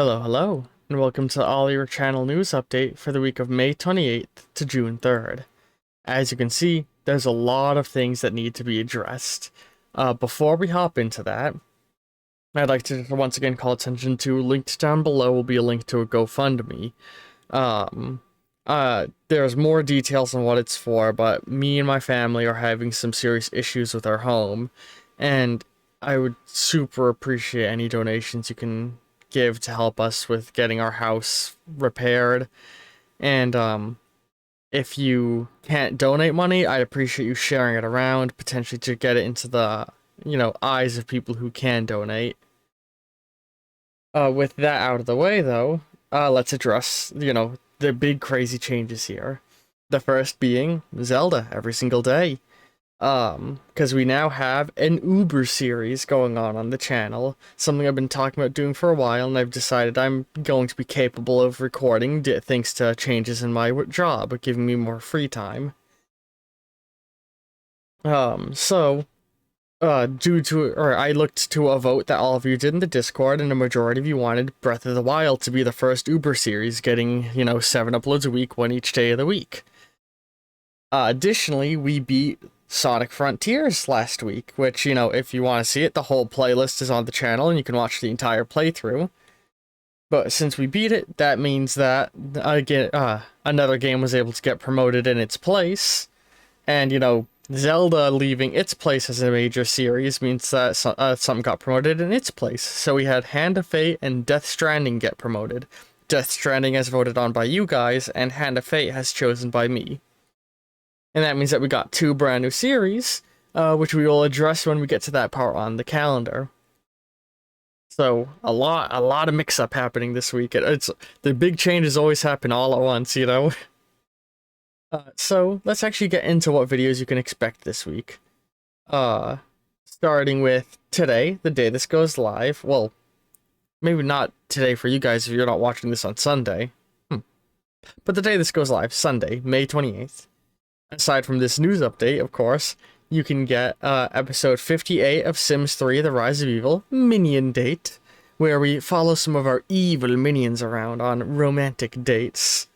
Hello, hello, and welcome to all your channel news update for the week of May 28th to June 3rd. As you can see, there's a lot of things that need to be addressed. Before we hop into that, I'd like to once again call attention to linked down below will be a link to a GoFundMe. Um, there's more details on what it's for, but me and my family are having some serious issues with our home, and I would super appreciate any donations you can give to help us with getting our house repaired. And if you can't donate money, I'd appreciate you sharing it around, potentially to get it into the, eyes of people who can donate. With that out of the way, though, let's address, the big crazy changes here. The first being Zelda every single day. Because we now have an Uber series going on the channel, something I've been talking about doing for a while, and I've decided I'm going to be capable of recording thanks to changes in my job, giving me more free time. I looked to a vote that all of you did in the Discord, and a majority of you wanted Breath of the Wild to be the first Uber series, getting, 7 uploads a week, one each day of the week. Additionally, we beat Sonic Frontiers last week, which, if you want to see it, the whole playlist is on the channel and you can watch the entire playthrough. But since we beat it, that means that another game was able to get promoted in its place. And, Zelda leaving its place as a major series means that something got promoted in its place. So we had Hand of Fate and Death Stranding get promoted. Death Stranding as voted on by you guys, and Hand of Fate has chosen by me. And that means that we got 2 brand new series, which we will address when we get to that part on the calendar. So a lot of mix-up happening this week. It's the big changes always happen all at once, So let's actually get into what videos you can expect this week. Starting with today, the day this goes live. Well, maybe not today for you guys if you're not watching this on Sunday. But the day this goes live, Sunday, May 28th. Aside from this news update, of course, you can get episode 58 of Sims 3, The Rise of Evil, Minion Date, where we follow some of our evil minions around on romantic dates.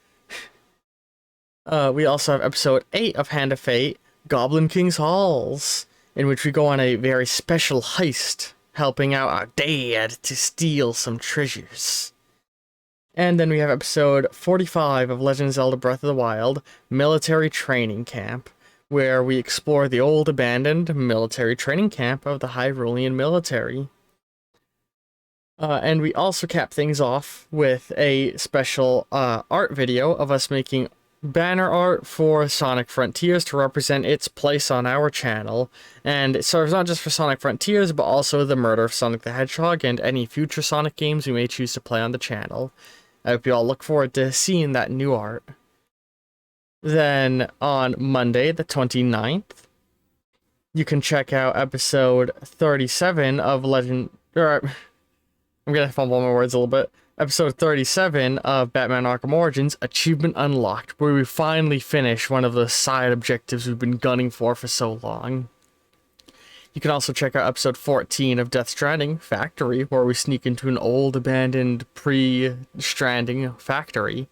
We also have episode 8 of Hand of Fate, Goblin King's Halls, in which we go on a very special heist, helping out our dad to steal some treasures. And then we have episode 45 of Legend of Zelda Breath of the Wild, Military Training Camp, where we explore the old abandoned military training camp of the Hyrulean military. And we also cap things off with a special art video of us making banner art for Sonic Frontiers to represent its place on our channel. And it serves not just for Sonic Frontiers, but also the murder of Sonic the Hedgehog and any future Sonic games we may choose to play on the channel. I hope you all look forward to seeing that new art. Then on Monday, the 29th, you can check out episode 37 of I'm gonna fumble my words a little bit. Episode 37 of Batman Arkham Origins, Achievement Unlocked, where we finally finish one of the side objectives we've been gunning for so long. You can also check out episode 14 of Death Stranding, Factory, where we sneak into an old, abandoned, pre-Stranding factory.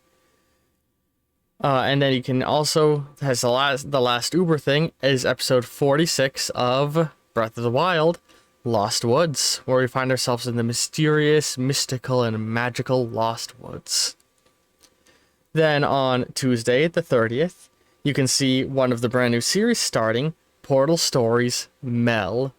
And then you can also, as the last Uber thing, is episode 46 of Breath of the Wild, Lost Woods, where we find ourselves in the mysterious, mystical, and magical Lost Woods. Then on Tuesday, the 30th, you can see one of the brand new series starting, Portal Stories Mel,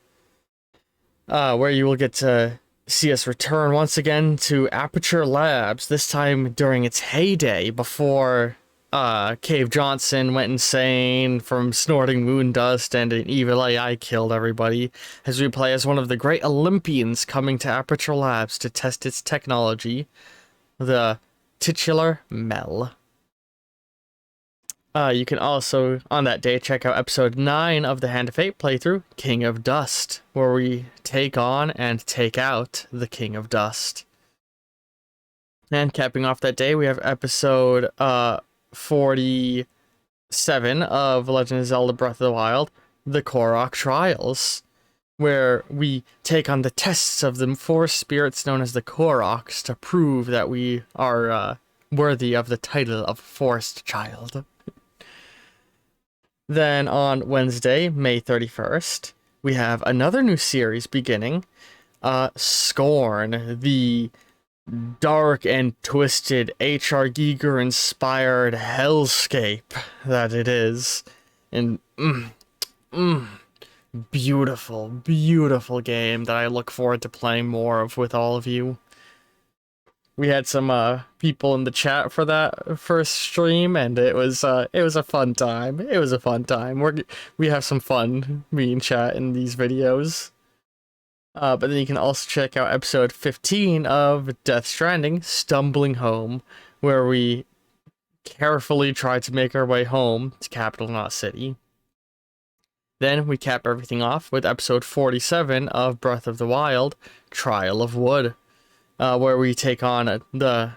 where you will get to see us return once again to Aperture Labs, this time during its heyday before Cave Johnson went insane from snorting moon dust and an evil AI killed everybody, as we play as one of the great Olympians coming to Aperture Labs to test its technology, the titular Mel. You can also, on that day, check out episode 9 of the Hand of Fate playthrough, King of Dust, where we take on and take out the King of Dust. And capping off that day, we have episode 47 of Legend of Zelda Breath of the Wild, The Korok Trials, where we take on the tests of the forest spirits known as the Koroks to prove that we are worthy of the title of Forest Child. Then on Wednesday, May 31st, we have another new series beginning, Scorn, the dark and twisted H.R. Giger-inspired hellscape that it is. And beautiful, beautiful game that I look forward to playing more of with all of you. We had some people in the chat for that first stream, and it was a fun time. It was a fun time. We have some fun, me and chat, in these videos. But then you can also check out episode 15 of Death Stranding, Stumbling Home, where we carefully try to make our way home to Capital Knot City. Then we cap everything off with episode 47 of Breath of the Wild, Trial of Wood, where we take on the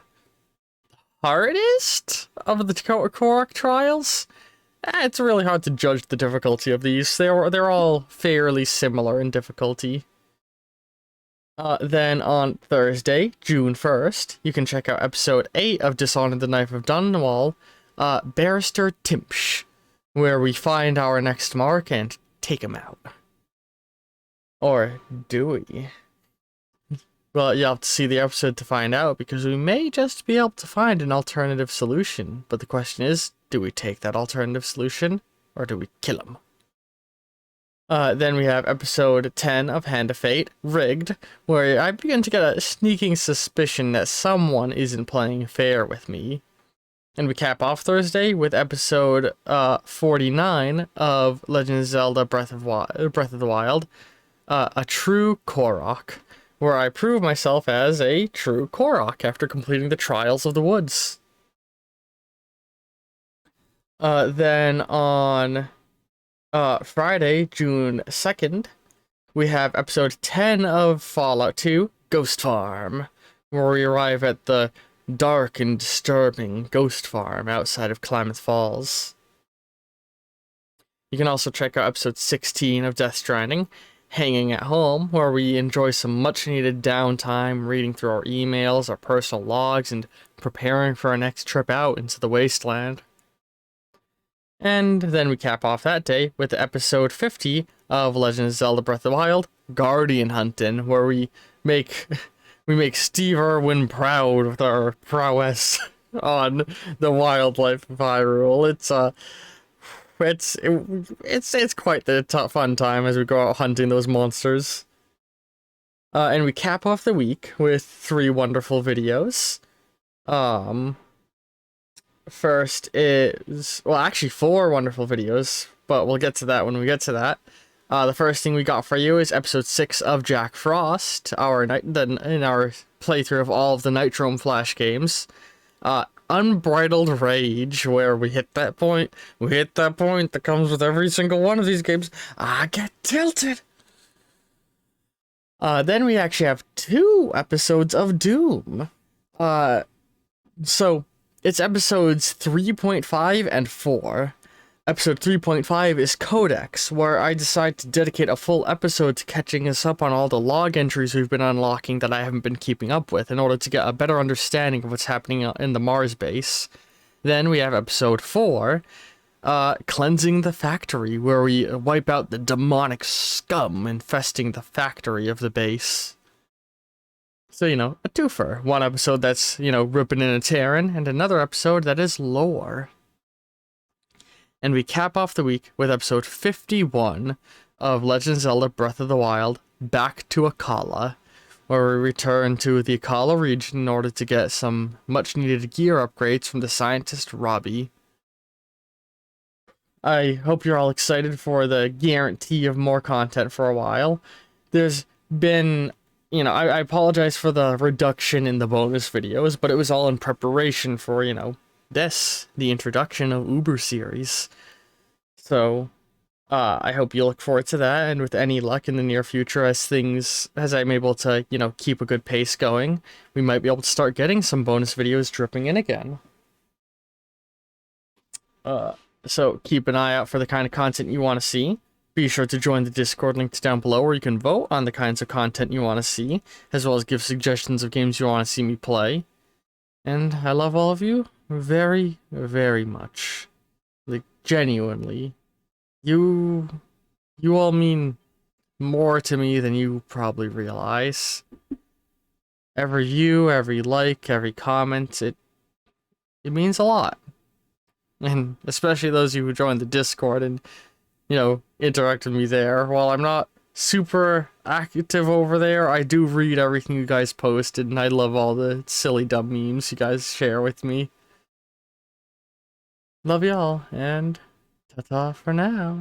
hardest of the Korok trials. It's really hard to judge the difficulty of these. They're all fairly similar in difficulty. Then on Thursday, June 1st, you can check out episode 8 of Dishonored the Knife of Dunwall, Barrister Timpsh, where we find our next mark and take him out. Or do we? Well, you'll have to see the episode to find out, because we may just be able to find an alternative solution. But the question is, do we take that alternative solution, or do we kill him? Then we have episode 10 of Hand of Fate, Rigged, where I begin to get a sneaking suspicion that someone isn't playing fair with me. And we cap off Thursday with episode 49 of Legend of Zelda Breath of the Wild, A True Korok, where I prove myself as a true Korok after completing the Trials of the Woods. Then on Friday, June 2nd, we have episode 10 of Fallout 2, Ghost Farm, where we arrive at the dark and disturbing Ghost Farm outside of Klamath Falls. You can also check out episode 16 of Death Stranding, Hanging at Home, where we enjoy some much-needed downtime reading through our emails, our personal logs, and preparing for our next trip out into the wasteland. And then we cap off that day with episode 50 of Legend of Zelda Breath of the Wild, Guardian Huntin', where we make Steve Irwin proud with our prowess on the wildlife of Hyrule. It's quite the fun time as we go out hunting those monsters. And we cap off the week with 3 wonderful videos. First is, well, actually 4 wonderful videos, but we'll get to that when we get to that. The first thing we got for you is episode 6 of Jack Frost, in our playthrough of all of the Nitrome Flash games. Unbridled Rage, where we hit that point that comes with every single one of these games. I get tilted! Then we actually have 2 episodes of Doom. So it's episodes 3.5 and 4. Episode 3.5 is Codex, where I decide to dedicate a full episode to catching us up on all the log entries we've been unlocking that I haven't been keeping up with in order to get a better understanding of what's happening in the Mars base. Then we have episode 4, Cleansing the Factory, where we wipe out the demonic scum infesting the factory of the base. So, a twofer. One episode that's, ripping and tearing, and another episode that is lore. And we cap off the week with episode 51 of Legend of Zelda Breath of the Wild, Back to Akkala, where we return to the Akkala region in order to get some much-needed gear upgrades from the scientist Robbie. I hope you're all excited for the guarantee of more content for a while. There's been, I apologize for the reduction in the bonus videos, but it was all in preparation for, the introduction of Uber series. So, I hope you look forward to that, and with any luck in the near future, as I'm able to, keep a good pace going, we might be able to start getting some bonus videos dripping in again. So keep an eye out for the kind of content you want to see. Be sure to join the Discord linked down below where you can vote on the kinds of content you want to see, as well as give suggestions of games you want to see me play. And I love all of you very, very much. Like, genuinely. You all mean more to me than you probably realize. Every view, every like, every comment, it means a lot. And especially those of you who joined the Discord and, interact with me there. While I'm not super active over there, I do read everything you guys posted, and I love all the silly dumb memes you guys share with me. Love y'all, and ta-ta for now.